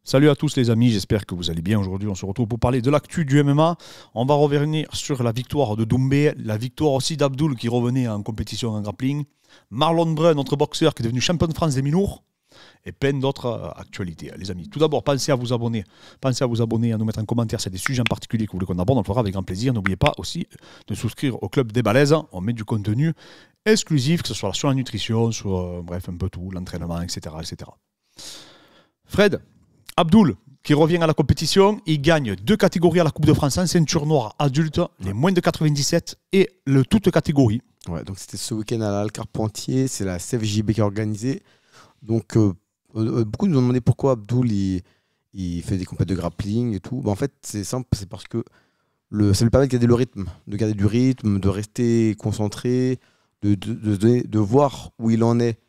Salut à tous les amis, j'espère que vous allez bien. Aujourd'hui, on se retrouve pour parler de l'actu du MMA. On va revenir sur la victoire de Doumbé, la victoire aussi d'Abdul qui revenait en compétition en grappling, Marlon Brun, notre boxeur qui est devenu champion de France des mi-lourds, et plein d'autres actualités, les amis. Tout d'abord, pensez à vous abonner. Pensez à vous abonner, à nous mettre en commentaire s'il y a des sujets en particulier que vous voulez qu'on aborde. On le fera avec grand plaisir. N'oubliez pas aussi de souscrire au Club des Balaises. On met du contenu exclusif, que ce soit sur la nutrition, sur bref, un peu tout, l'entraînement, etc., etc. Fred, Abdul, qui revient à la compétition, il gagne 2 catégories à la Coupe de France en ceinture noire adulte, les moins de 97 et le toute catégorie. Ouais, donc c'était ce week-end à l'Alcarpentier, c'est la CFJB qui a organisé. Donc beaucoup nous ont demandé pourquoi Abdul il fait des compétitions de grappling et tout. En fait, c'est simple, c'est parce que ça lui permet de garder le rythme, de rester concentré, de voir où il en est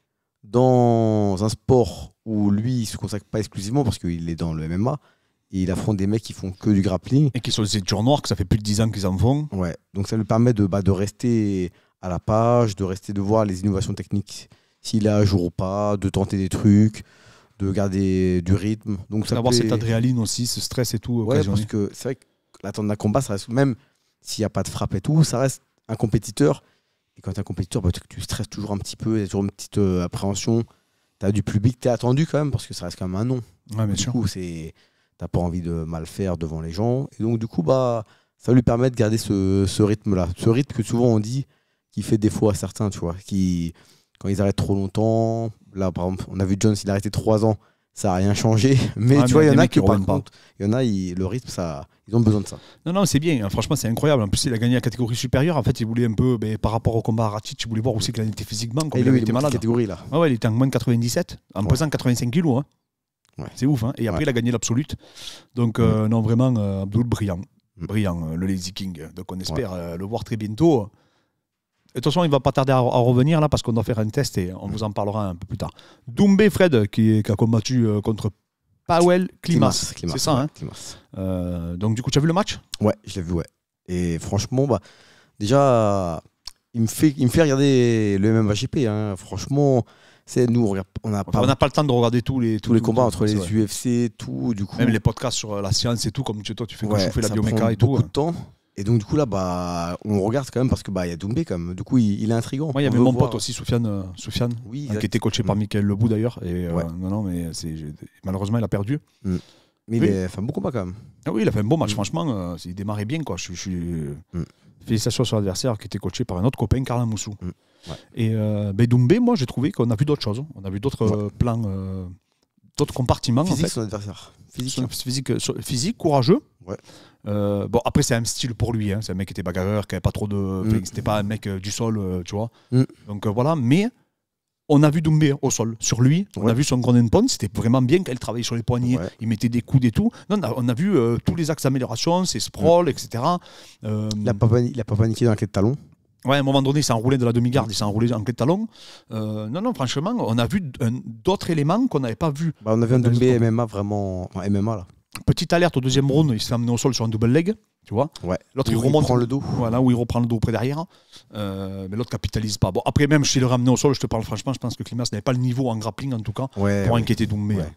dans un sport où lui, il ne se consacre pas exclusivement parce qu'il est dans le MMA et il affronte des mecs qui font que du grappling. Et qui sont les ceintures noires, que ça fait plus de 10 ans qu'ils en font. Ouais, donc ça lui permet de rester à la page, de voir les innovations techniques, s'il est à jour ou pas, de tenter des trucs, de garder du rythme. Donc d'avoir cette adrénaline aussi, ce stress et tout. Ouais, parce que c'est vrai que l'attente d'un combat, ça reste, même s'il n'y a pas de frappe et tout, ça reste un compétiteur. Et quand tu es un compétiteur, tu stresses toujours un petit peu, il y a toujours une petite appréhension. Tu as du public, tu es attendu quand même, parce que ça reste quand même un nom. Ouais, bien sûr. Du coup, tu n'as pas envie de mal faire devant les gens. Et donc, du coup, ça lui permet de garder ce rythme-là. Ce rythme que souvent on dit qui fait défaut à certains, tu vois, quand ils arrêtent trop longtemps. Là, par exemple, on a vu Jones, il a arrêté 3 ans, ça n'a rien changé. Mais tu vois, il y en a qui, par contre, le rythme, ils ont besoin de ça. Non, c'est bien. Franchement, c'est incroyable. En plus, il a gagné la catégorie supérieure. En fait, il voulait un peu, par rapport au combat à Ratic, il voulait voir où c'est qu'il en était physiquement. Comme il avait été malade. Catégorie, là. Ouais, il était en moins de 97, en pesant 85 kilos. Hein. Ouais. C'est ouf. Hein. Et après, il a gagné l'absolute. Donc, non, vraiment, Abdul, brillant. Brillant, le Lazy King. Donc, on espère le voir très bientôt. De toute façon, il ne va pas tarder à revenir là parce qu'on doit faire un test et on vous en parlera un peu plus tard. Doumbé Fred, qui a combattu contre Powell Klimas. C'est ça, hein, Klimas. Donc, du coup, tu as vu le match? Ouais, je l'ai vu, ouais. Et franchement, déjà, il me fait regarder le MMAGP. Hein. Franchement, nous, on n'a pas le temps de regarder tous les combats entre les UFC, tout. Du coup, même les podcasts sur la science et tout, comme toi, tu fais chauffer la bioméca et tout. Beaucoup de temps. Et donc, du coup, là, on regarde quand même parce qu'il y a Doumbé quand même. Du coup, il est intriguant. Moi, il y avait mon pote aussi, Soufiane, oui, qui était coaché par Michael Lebou d'ailleurs. Et non, mais malheureusement, il a perdu. Mais il a fait un bon combat quand même. Ah oui, il a fait un bon match, franchement. Il démarrait bien, quoi. Félicitations sur l'adversaire qui était coaché par un autre copain, Carla Moussou. Et Doumbé, moi, j'ai trouvé qu'on a vu d'autres choses. On a vu d'autres plans, d'autres compartiments. Physique, en fait. son adversaire. Physique, courageux. Ouais. Bon, après, c'est un style pour lui. Hein. C'est un mec qui était bagarreur, qui n'avait pas trop de. C'était pas un mec du sol, tu vois. Donc voilà. Mais on a vu Doumbé au sol. Sur lui, on a vu son groin and pound. C'était vraiment bien quand il travaillait sur les poignets. Ouais. Il mettait des coudes et tout. Non, on a vu tous les axes d'amélioration, ses sprawls, etc. Il n'a pas paniqué dans la clé de talon. Ouais, à un moment donné, il s'est enroulé de la demi-garde, il s'est enroulé en clé de talon. Non, franchement, on a vu d'autres éléments qu'on n'avait pas vus. On a vu un Doumbé MMA vraiment. MMA, là. Petite alerte au deuxième round, il s'est amené au sol sur un double leg, tu vois. Ouais. L'autre, il reprend le dos. Voilà, où il reprend le dos près derrière. Mais l'autre capitalise pas. Bon, après, même si il le ramené au sol, je te parle franchement, je pense que Klimas n'avait pas le niveau en grappling, en tout cas, pour inquiéter Doumbé. Ouais.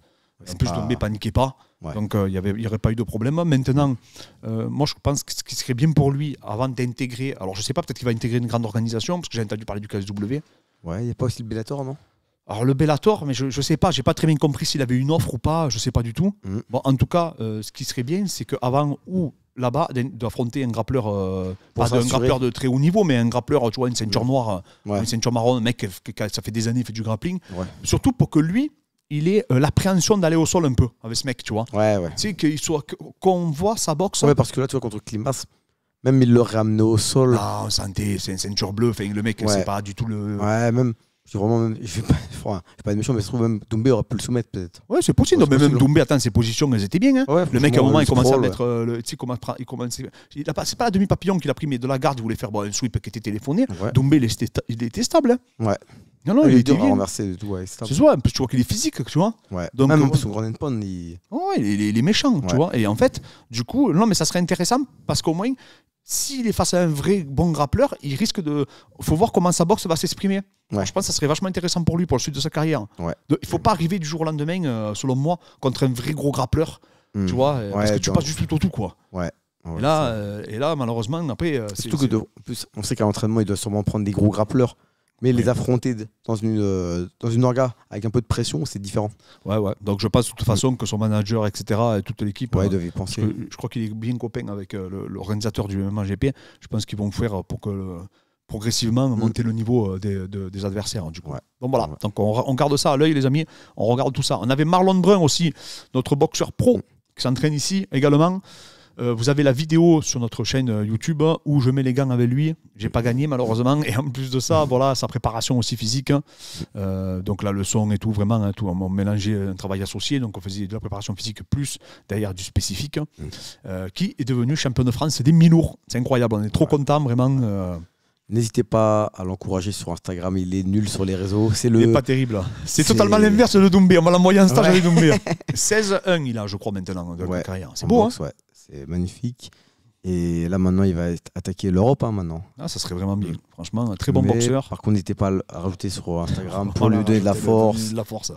En plus, Doumbé paniquait pas. Ouais. Donc, il n'y aurait pas eu de problème. Maintenant, moi, je pense que ce qui serait bien pour lui, avant d'intégrer. Alors, je sais pas, peut-être qu'il va intégrer une grande organisation, parce que j'ai entendu parler du KSW. Ouais, il n'y a pas aussi le Bellator, non? Alors le Bellator, mais je sais pas, j'ai pas très bien compris s'il avait une offre ou pas, je sais pas du tout. Bon, en tout cas, ce qui serait bien, c'est qu'avant ou là-bas, d'affronter un grappleur, pas un grappleur de très haut niveau, mais un grappleur, tu vois, une ceinture noire, une ceinture marron, un mec qui ça fait des années, il fait du grappling. Ouais. Surtout pour que lui, il ait l'appréhension d'aller au sol un peu avec ce mec, tu vois. Ouais. Tu sais, qu'on voit sa boxe. Ouais, parce que là, tu vois, contre Klimas, même il l'aurait ramené au sol. Non, santé, c'est une ceinture bleue, enfin, le mec, c'est pas du tout le. Ouais, même. Je vais pas être méchant, mais je trouve même Doumbé aurait pu le soumettre peut-être. Ouais, c'est possible. Mais même Doumbé, attends, ses positions, elles étaient bien. Hein. Ouais, le mec, à un moment, il commençait à mettre. C'est pas la demi-papillon qu'il a pris, mais de la garde, il voulait faire un sweep qui était téléphoné. Ouais. Doumbé, il était stable. Hein. Ouais. Non, il était bien. Renversé et tout. Ouais, c'est ça, en plus, tu vois qu'il est physique, tu vois. Ouais. Donc, même son grand endpoint, il. Ouais, il est méchant, tu vois. Et en fait, du coup, non, mais ça serait intéressant parce qu'au moins, s'il est face à un vrai bon grappleur, il risque de. Il faut voir comment sa boxe va s'exprimer. Ouais. Je pense que ça serait vachement intéressant pour lui, pour le suite de sa carrière. Ouais. Il ne faut pas arriver du jour au lendemain, selon moi, contre un vrai gros grappleur. Tu vois, parce que tu passes du tout au tout, quoi. Ouais. Et là, malheureusement, après. Surtout en plus, on sait qu'à l'entraînement, il doit sûrement prendre des gros grappleurs. Mais les affronter dans une orga avec un peu de pression, c'est différent. Ouais. Donc je pense de toute façon que son manager, etc., et toute l'équipe, doivent y penser. Je crois qu'il est bien copain avec l'organisateur du MMA GP. Je pense qu'ils vont faire pour que progressivement monter le niveau des adversaires. Du coup. Ouais. Donc voilà, donc on garde ça à l'œil, les amis. On regarde tout ça. On avait Marlon Brun aussi, notre boxeur pro, qui s'entraîne ici également. Vous avez la vidéo sur notre chaîne YouTube où je mets les gants avec lui. J'ai pas gagné malheureusement. Et en plus de ça, voilà, sa préparation aussi physique. Donc la leçon et tout, vraiment, hein, tout, on mélangeait un travail associé. Donc on faisait de la préparation physique plus derrière du spécifique. Qui est devenu champion de France des mi-lourds. C'est incroyable, on est trop contents vraiment. N'hésitez pas à l'encourager sur Instagram, il est nul sur les réseaux. Il n'est pas terrible. C'est totalement l'inverse de Doumbé. On va l'envoyer en stage avec Doumbé. 16-1 il a, je crois, maintenant de carrière. C'est beau, boxe, hein. C'est magnifique. Et là, maintenant, il va attaquer l'Europe, maintenant. Ah, ça serait vraiment bien. Franchement, un très bon boxeur. Par contre, n'hésitez pas à rajouter sur Instagram pour lui donner de la force.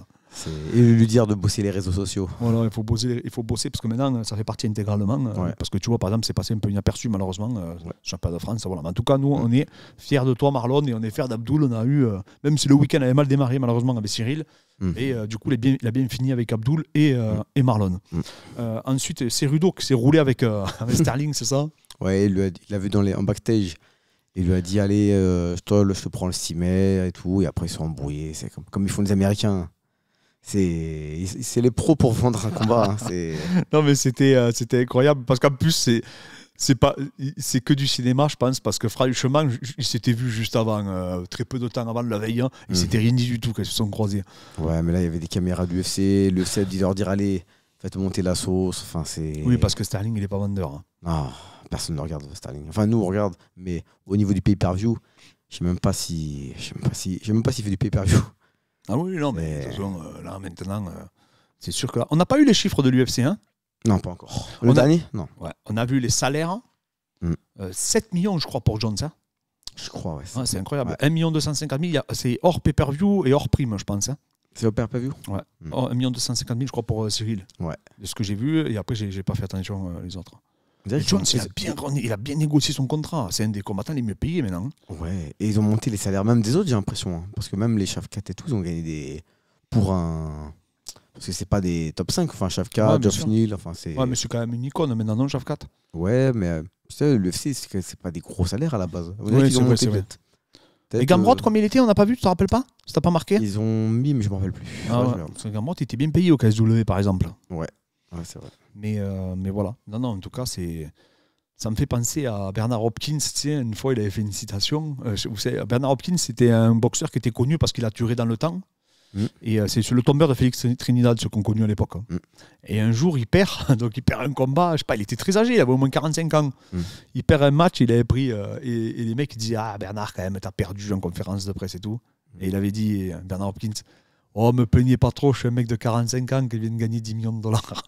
Et lui dire de bosser les réseaux sociaux. Voilà, il faut bosser parce que maintenant, ça fait partie intégralement. Parce que tu vois, par exemple, c'est passé un peu inaperçu, malheureusement, championnat de France. Voilà. Mais en tout cas, nous, on est fiers de toi, Marlon, et on est fiers d'Abdoul. On a eu, même si le week-end avait mal démarré, malheureusement, avec Cyril. Et du coup, il a bien fini avec Abdoul et Marlon. Ensuite, c'est Rudo qui s'est roulé avec Sterling, c'est ça? Ouais, il l'a vu en backstage. Il lui a dit, allez, je te prends le 6 mai et tout. Et après, ils sont embrouillés. C'est comme ils font les Américains. C'est les pros pour vendre un combat. Non, mais c'était incroyable. Parce qu'en plus, c'est que du cinéma, je pense, parce que franchement, ils s'étaient vus juste avant, très peu de temps avant la veille. Ils s'étaient rien dit du tout quand ils se sont croisés. Ouais, mais là, il y avait des caméras de l'UFC. L'UFC a dû leur dire, allez, faites monter la sauce. Enfin, oui, parce que Sterling, il n'est pas vendeur. Ah, personne ne regarde Sterling. Enfin, nous, on regarde, mais au niveau du pay-per-view, je ne sais même pas s'il fait du pay-per-view. Ah oui, non, mais de toute façon, là, maintenant, c'est sûr que là, on n'a pas eu les chiffres de l'UFC, hein? Non, pas encore. Le dernier? Non. Ouais, on a vu les salaires. 7 millions, je crois, pour Jones. Hein? Je crois, ouais. C'est incroyable. 1 250 000, c'est hors pay-per-view et hors prime, je pense. Hein? C'est hors pay-per-view? Ouais. 1 250 000, je crois, pour Cyril. Ouais. De ce que j'ai vu, et après, j'ai pas fait attention les autres. Jones, il a bien négocié son contrat. C'est un des combattants les mieux payés maintenant. Ouais, et ils ont monté les salaires même des autres, j'ai l'impression. Hein. Parce que même les Shavkat et tout, ils ont gagné des. Pour un. Parce que c'est pas des top 5. Enfin, Shavkat, Geoff Neal. Enfin, ouais, mais c'est quand même une icône maintenant, non, Shavkat? Ouais, mais tu sais, l'UFC, c'est pas des gros salaires à la base. Ouais, c'est vrai. Et Gamrot, comme il était, on n'a pas vu, tu te rappelles pas? Ça t'a pas marqué? Ils ont mis, mais je me rappelle plus. Parce que Gamrot était bien payé au KSW, par exemple. Ouais, c'est vrai. Mais voilà. Non, en tout cas, ça me fait penser à Bernard Hopkins. Tu sais, une fois, il avait fait une citation. Vous savez, Bernard Hopkins, c'était un boxeur qui était connu parce qu'il a duré dans le temps. Et c'est le tombeur de Félix Trinidad, ce qu'on connaît à l'époque. Et un jour, il perd. Donc, il perd un combat. Je sais pas, il était très âgé. Il avait au moins 45 ans. Il perd un match. Il avait pris. Et les mecs, ils disaient, ah, Bernard, quand même, t'as perdu en conférence de presse et tout. Et il avait dit, Bernard Hopkins, oh, me plaignez pas trop, je suis un mec de 45 ans qui vient de gagner 10 millions de dollars.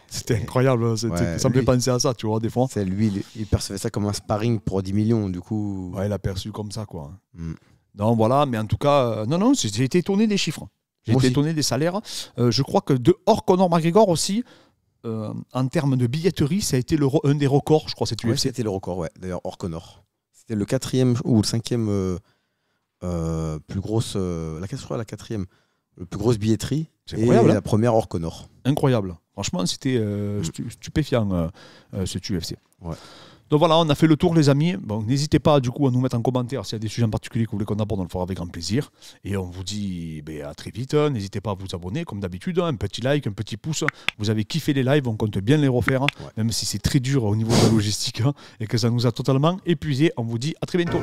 C'était incroyable. Ça me fait penser à ça, tu vois, des fois. Lui, il percevait ça comme un sparring pour 10 millions, du coup. Ouais, il a perçu comme ça, quoi. Non, voilà, mais en tout cas, non, j'ai été étonné des chiffres. J'ai été étonné des salaires. Je crois que hors Conor McGregor aussi, en termes de billetterie, ça a été un des records, je crois, cette UFC. C'était le record, ouais, d'ailleurs, hors Conor. C'était le 4e ou le 5e plus grosse, la 4e. Le plus grosse billetterie et la première hors Conor. Incroyable. Franchement, c'était stupéfiant, cet UFC. Ouais. Donc voilà, on a fait le tour, les amis. Bon, n'hésitez pas du coup à nous mettre en commentaire s'il y a des sujets en particulier que vous voulez qu'on aborde, on le fera avec grand plaisir. Et on vous dit à très vite. N'hésitez pas à vous abonner, comme d'habitude. Un petit like, un petit pouce. Vous avez kiffé les lives, on compte bien les refaire. Même si c'est très dur au niveau de la logistique et que ça nous a totalement épuisé. On vous dit à très bientôt.